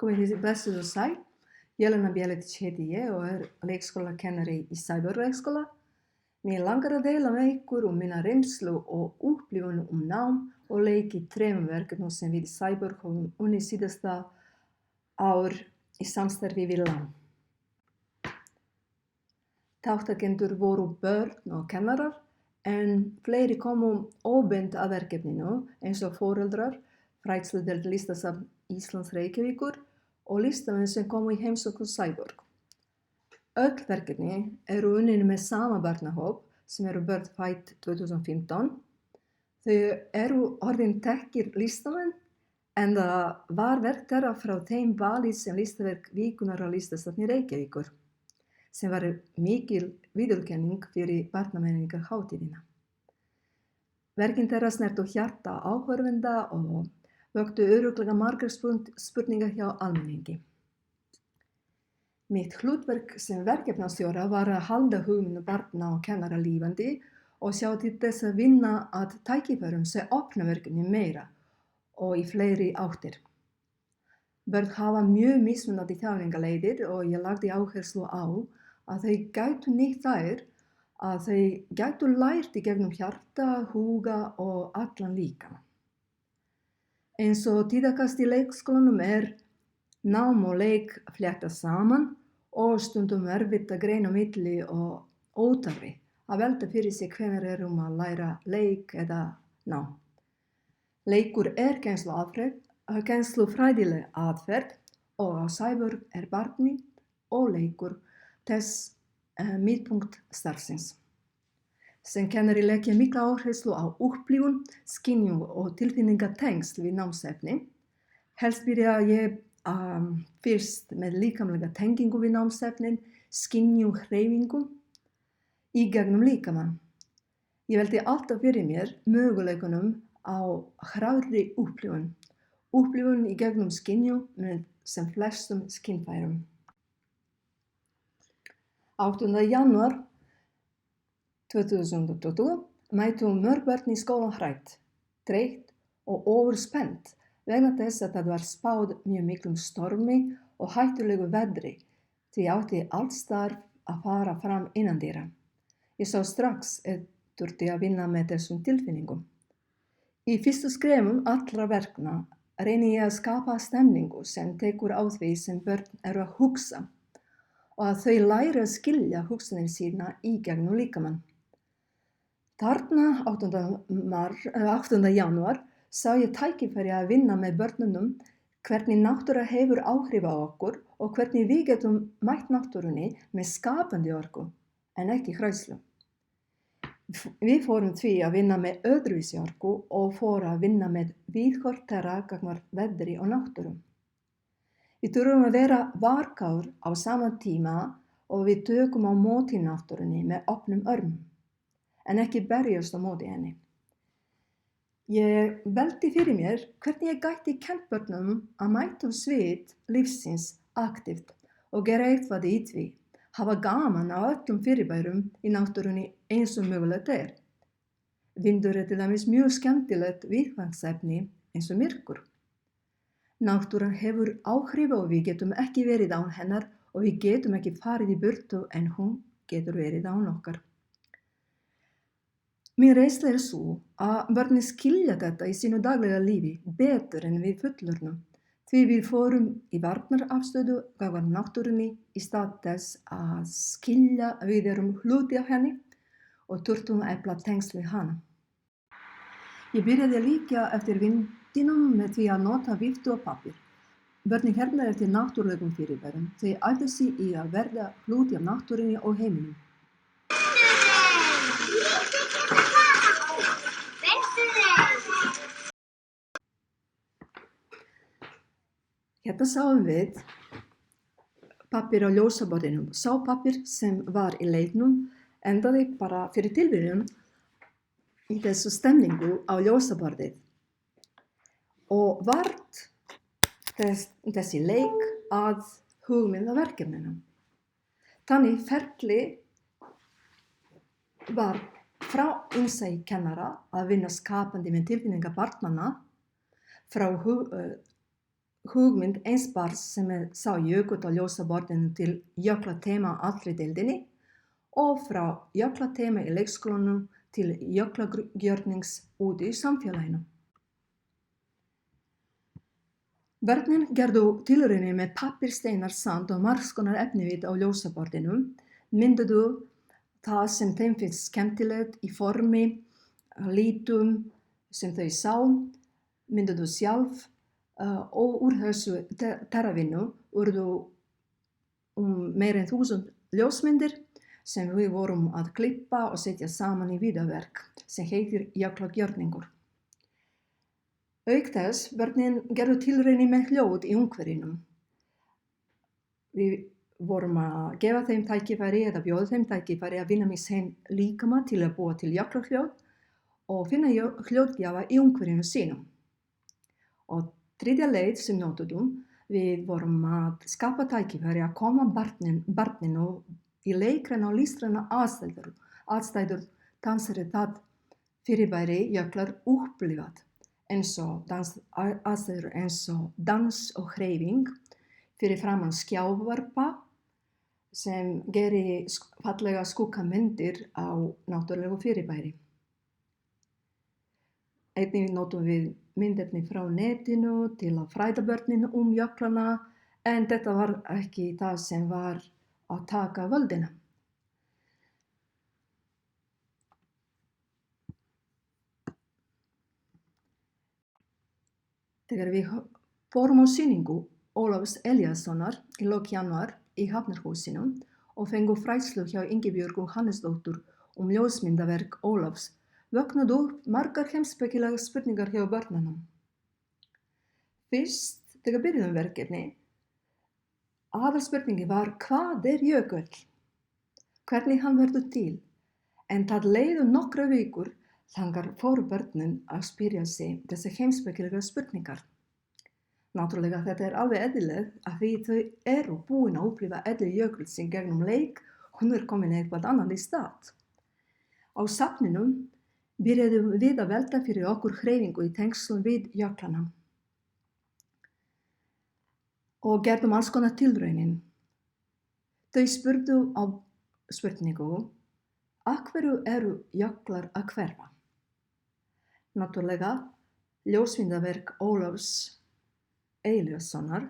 Komið þið blessuð og sæl. Jelena Bjeletić heiti ég og leikskólakennari í Cyborg-leikskóla. Mér langar að deila með ykkur mína reynslu og upplifun nám og leik í 3 verkefnum sem við í Cyborg höfum unnið síðasta ár í samstarfi við LAM. Þátttakendur voru börn og kennarar, en fleiri komu óbeint að verkefninu eins og foreldrar, fræðsludeild Listasafns Íslands Reykjavíkur og listamenn sem komu í heimsókn Cyborg. Öll verkefni eru unnin með sama barnahóp sem eru börn fædd 2015. Þau eru orðin þekkir listamenn, en það var verk þeirra frá þeim valið sem listaverk vikunnar á Listasafni Reykjavíkur, sem var mikil viðurkenning fyrir barnamenningarhátíðina. Verkin þeirra snertu hjarta áhorfenda og vöktu örugglega margar spurningar hjá almenningi. Mitt hlutverk sem verkefnastjóra var að halda hugmyndir barna og kennara lífandi og sjá til þess að vinna að tækifærum sem opna verkefni meira og í fleiri áttir. Börn hafa mjög mismunandi þjálfingarleiðir og ég lagði áherslu á að þau gætu nýtt þær, að þau gætu lært í gegnum hjarta, huga og allan líkamann. Eins og tíðkast í leikskólanum nám og leik fléttað saman og stundum erfitt að greina á milli og óþarfi að velta fyrir sig hvenær að læra leik eða nám. Leikur kennslufræðileg aðferð og á Cyborg barnið og leikur þess miðpunkt starfsins. Sem kennari legg ég mikla áherslu á upplifun, skynjun og tilfinningatengsl við námsefni. Helst byrja ég fyrst með líkamlega tengingu við námsefnin, skynjun hreyfingu í gegnum líkamann. Ég velti alltaf fyrir mér möguleikunum á hraðri upplifun í gegnum skynjun með sem flestum skynfærum. 8. janúar 2020 mættu mörg börn í skólann hrædd, þreytt og ofurspennt vegna þess að það var spáð mjög miklum stormi og hættulegu veðri, því átti allt starf að fara fram innandyra. Ég sá strax þurfti að vinna með þessum tilfinningum. Í fyrstu skrefum allra verkna reyni ég að skapa stemningu sem tekur á því sem börn eru að hugsa og að þau læra að skilja hugsanir sína í gegnum líkamann. Þarna 8. janúar sá ég tækifæri að vinna með börnunum hvernig náttúra hefur áhrif á okkur og hvernig við getum mætt náttúrunni með skapandi orku en ekki hræðslu. Við fórum því að vinna með öðruvísi orku og fórum að vinna með viðhorf þeirra gagnvart veðri og náttúru. Við þurfum að vera varkár á sama tíma og við tökum á móti náttúrunni með opnum örmum, en ekki berjast á móti henni. Ég velti fyrir mér hvernig ég gæti kennt börnum að mæta á svið lífsins aktíft og gera eitthvað í því, hafa gaman á öllum fyrirbærum í náttúrunni eins og mögulegt Vindur til dæmis mjög skemmtilegt viðfangsefni eins og myrkur. Náttúran hefur áhrif og við getum ekki verið án hennar og við getum ekki farið í burtu en hún getur verið án okkar. Mín reynsla sú að börnin skilja þetta í sínu daglega lífi betur en við fullorðnum, því við fórum í varnarafstöðu gagnvart náttúrunni í stað þess að skilja að við erum hluti af henni og þurftum að efla tengsl við hana. Ég byrjaði líka eftir vindinum með því að nota viftu og pappír. Börnin herma eftir náttúrulegum fyrirbærum, þau ætla sig í að verða hluti af náttúrunni og heiminum. Hérna sáum við pappír á ljósaborðinu. Sá pappír sem var í leiknum endaði bara fyrir tilviljun í þessu stemningu á ljósaborðið og varð þessi leik að hugmyndaverkefninu. Þannig ferli var frá innsæi kennara að vinna skapandi með tilfinningar barnanna, frá hugmynd eins barns sem sá jökull á ljósaborðinu til jöklatema á allri deildinni og frá jöklatema í leikskólanum til jöklagjörnings úti í samfélaginu. Börnin gerðu tilraunir með pappír, steinar, sand og margs konar efnivið á ljósaborðinu, mynduðu það sem þeim finnst skemmtilegt í formi, litum sem þau sá, mynduðu sjálf og úr þessu þeirra vinnu urðu meira en 1000 ljósmyndir sem við vorum að klippa og setja saman í vídeóverk sem heitir Jöklagjörningur. Auk þess, börnin gerðu tilraunir með hljóð í umhverfinu. Við vorum að gefa þeim tækifæri eða bjóða þeim tækifæri að vinna með sinn líkama til að búa til jöklahljóð og finna hljóðgjafa í umhverfinu sínu. Og þriðja leið sem notuðum, við vorum að skapa tækifæri að koma barninu í leikræna og listræna aðstæður dansari það fyrirbæri jöklar upplifað. Eins og aðstæður eins og dans og hreyfing fyrir framan skjávarpa sem gerir fallega skuggamyndir á náttúrulegu fyrirbæri. Einnig notum við myndefni frá netinu til að fræða börnin jöklana en þetta var ekki það sem var að taka völdina. Þegar við fórum á sýningu Ólafs Elíassonar í lok janúar í Hafnarhúsinu og fengum fræðslu hjá Ingibjörgu Hannesdóttur ljósmyndaverk Ólafs, vöknuðu upp margar heimspekilegar spurningar hjá börnunum. Fyrst, þegar byrjuðum verkefni, aðalspurningin var hvað jökull? Hvernig hann verður til? En það leið nokkrar vikur þangað fóru börnin að spyrja sig þessi heimspekilegar spurningar. Náttúrulega þetta alveg eðlilegt að því þau eru búin að upplifa eðli jökulsins gegnum leik og hún komin eitthvað annað í stað. Á safninu byrjuðum við að velta fyrir okkur hreyfingu í tengslum við jöklana og gerðum alls konar tilraunir. Þau spurðu á spurningu, af hverju eru jöklar að hverfa? Náttúrulega, ljósmyndaverk Ólafs Elíassonar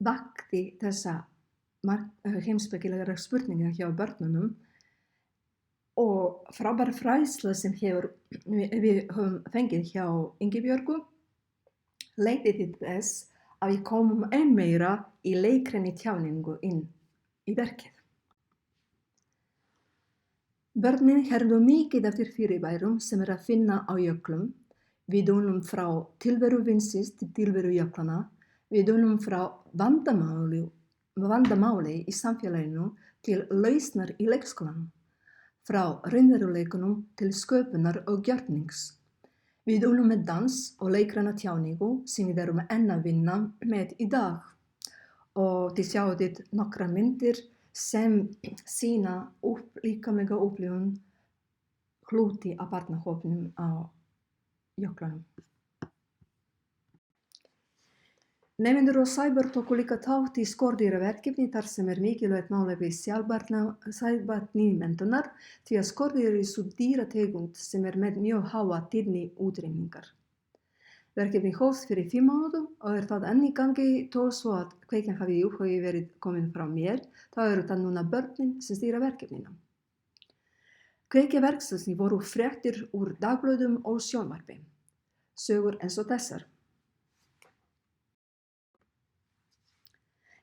vakti þessa heimspekilegar spurningar hjá börnunum og frábær fræðsla sem við höfum fengið hjá Ingibjörgu leiddi til þess að við komum enn meira í leikræni tjáningu inn í verkið. Börnin heyrðu mikið eftir fyrirbærum sem að finna á jöklum. Við unum frá tilveru vindsins til tilveru jöklana. Við unum frá vandamáli í samfélaginu til lausnar í leikskólanum. Frá raunveruleikunum til sköpunar og gjörnings. Við unum með dans og leikræna tjáningu sem við erum enn að vinna með í dag. Og þið sjáið nokkra myndir sem sýna líkamlega upplifun hluti af barnahópnum á jöklunum. Nemendur og Sæbjörn tóku líka þátt í skordýraverkefni þar sem mikilvægt málefni sjálfbærni menntunar því að skordýr eru sú dýrategund sem með mjög háa tíðni útrýmingar. Verkefni hófst fyrir 5 mánuðum og það enn í gangi þó svo að kveikjan hafi í upphafi verið komin frá mér, þá eru það núna börnin sem stýra verkefninu. Kveikjaverksins voru fréttir úr dagblöðum og sjónvarpi. Sögur eins og þessar.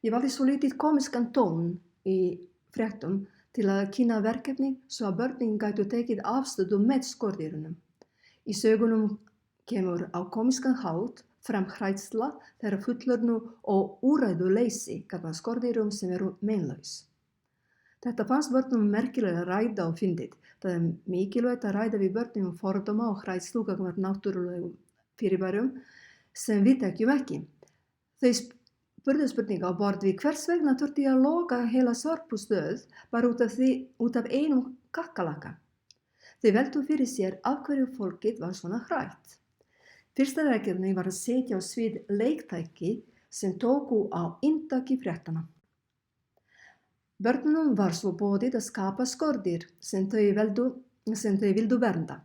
Ég valdi svo lítið komiskan tón í fréttum til að kynna verkefni svo að börnin gætu tekið afstöðu með skordýrunum. Í sögunum kemur á komiskan hátt fram hræðsla þeirra fullorðnu og úrræðuleysi gagnvart skordýrum sem eru meinlaus. Þetta fannst börnum merkilega að ræða og fyndið. Það mikilvægt að ræða við börnum fordóma og hræðslu gagnvart náttúrulegum fyrirbærum sem við þekkjum ekki. Þau spurðu spurninga á borð við hvers vegna þurfti að loka heila Sorpustöð bara út af einum kakkalakka. Þau veltu fyrir sér af hverju fólkið var svona hrætt. Fyrsta verkefni var að setja á svið leiktæki sem tóku á inntaki fréttanna. Börnunum var svo boðið að skapa skordýr sem þau vildu vernda.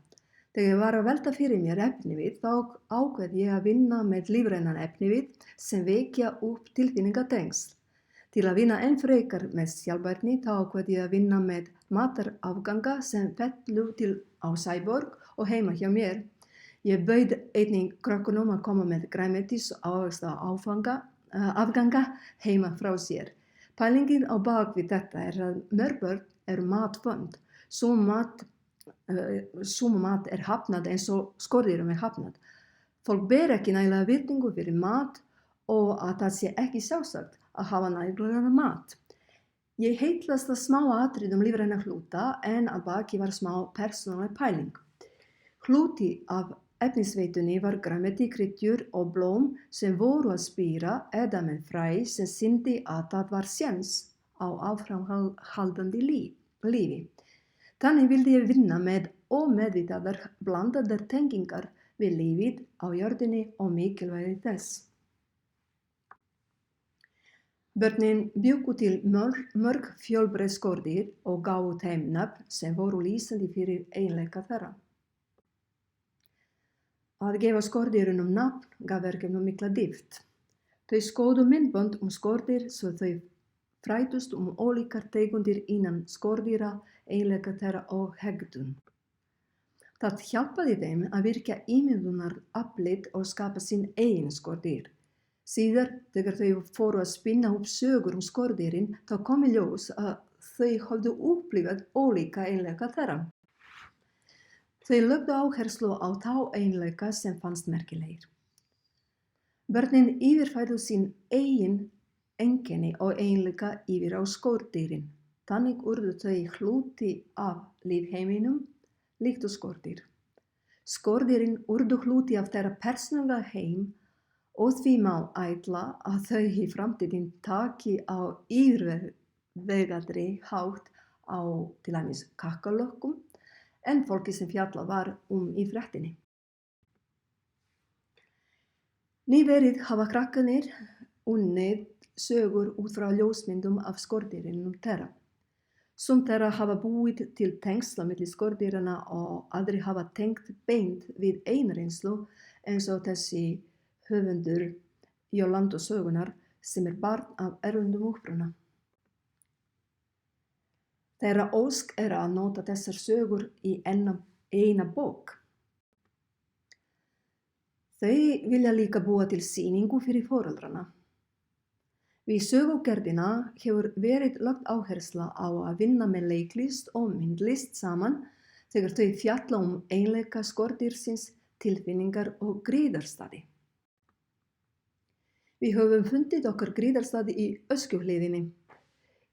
Þegar ég var að velta fyrir mér efnivið þá ákveð ég að vinna með lífrænan efnivið sem vekja upp tilfinningatengsl. Til að vinna enn frekar með sjálfbærni þá ákveð ég að vinna með matarafganga sem fellur til á Sæborg og heima hjá mér. Ég bauð einnig krökkunum að koma með grænmetis og afganga heima frá sér. Pælingin á bak við þetta að mörg börn eru matvönd. Sumu mat er hafnað eins og skordýrum er hafnað. Fólk ber ekki nægilega virðingu fyrir mat og að það sé ekki sjálfsagt að hafa nægilega mat. Ég heitlast að smá atriðum lífræna hluta en að baki var smá persónuleg pæling. Hluti af efnisveitunni var grænmeti, kryddjur og blóm sem voru að spíra eða með fræ sem sýndi að það var séns á áframhaldandi lífi. Þannig vildi ég vinna með ómeðvitaðar blandaðar tengingar við lífið á jörðinni og mikilvægi þess. Börnin bjuggu til mörg fjölbreytt skordýr og gáfu þeim nöfn sem voru lýsandi fyrir eiginleika þeirra. Að gefa skordýrunum nafn gaf verkefnum mikla dýpt. Þau skoðu myndbönd skordýr svo þau fræddust ólíkar tegundir innan skordýra, eiginleika þeirra og hegðun. Það hjálpaði þeim að virkja ímyndunaraflið og skapa sín eigin skordýr. Síðar, þegar þau fóru að spinna upp sögur skordýrin, þá kom í ljós að þau höfðu upplifað ólíka eiginleika þeirra. Þau lögðu áherslu á þá eiginleika sem fannst merkilegir. Börnin yfirfærðu sín eigin einkenni og eiginleika yfir á skordýrin. Þannig urðu þau hluti af lífheiminum, líkt og skordýr. Skordýrin urðu hluti af þeirra persónulega heim og því má ætla að þau í framtíðin taki á yfirvegaðri hátt á til dæmis kakkalökkum en fólki sem fjallað var í fréttinni. Nýverið hafa krakkarnir unnið sögur út frá ljósmyndum af skordýrinum þeirra. Sum þeirra hafa búið til tengsla milli skordýranna og aðrir hafa tengt beint við einreynslu eins og þessi höfundur Jólando sögunar sem barn af erlendum uppruna. Þeirra ósk að nota þessar sögur í eina bók. Þau vilja líka búa til sýningu fyrir foreldrana. Við sögugerðina hefur verið lagt áhersla á að vinna með leiklist og myndlist saman þegar þau fjalla eiginleika skordýrsins, tilfinningar og gríðarstaði. Við höfum fundið okkar gríðarstaði í Öskjuhlíðinni.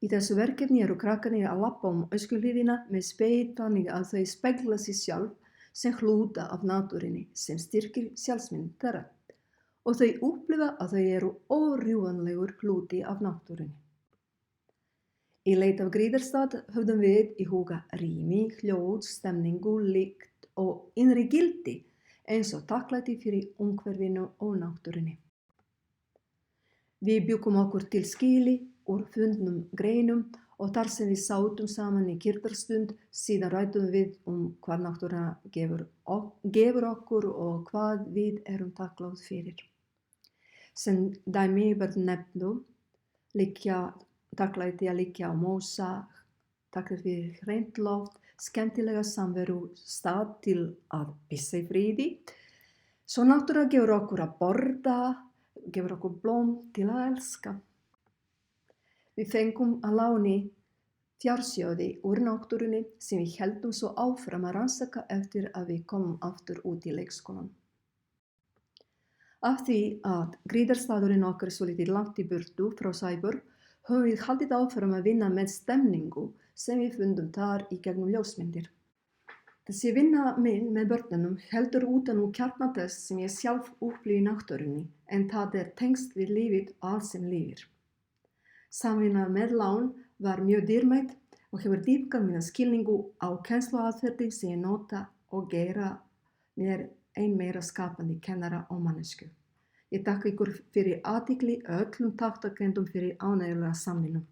Í þessu verkefni eru krakkarnir að labba Öskjuhlíðina með spegil þannig að þau spegla sig sjálf sem hluta af náttúrunni sem styrkir sjálfsmynd þeirra og þau upplifa að þau eru órjúfanlegur hluti af náttúrunni. Í leit af gríðarstað höfðum við í huga rými, hljóð, stemningu, lykt og innri gildi eins og þakklæti fyrir umhverfinu og náttúrunni. Við bjuggum okkur til skýli úr fundnum greinum og þar sem við sátum saman í kyrrstund, síðan ræddum við hvað náttúra gefur okkur og hvað við erum þakklát fyrir. Sem dæmi verður nefndu þakklæti að liggja á mosa, þakklæti fyrir hreint loft, skemmtilega samveru, stað til að pissa í friði. Svo náttúra gefur okkur að borða, gefur okkur blóm til að elska. Við fengum að láni fjársjóði úr náttúrunni sem við heldum svo áfram að rannsaka eftir að við komum aftur út í leikskólann. Af því að gríðarstaðurinn okkar er svolítið langt í burtu frá Sæborg, höfum við haldið áfram að vinna með stemningu sem við fundum þar í gegnum ljósmyndir. Þessi vinna mín með börnunum heldur utan kjarna þess sem ég sjálf upplifi í náttúrunni, en það er tengsl við lífið og allt sem lifir. Samvinna með lán var mjög dýrmæt og hefur dýpkað mína skilningu á kennsluaðferði sem ég nota og gera mér enn meira skapandi kennara og mannesku. Ég þakka ykkur fyrir athygli öllum þátttakendum fyrir ánægjulega samvinnu.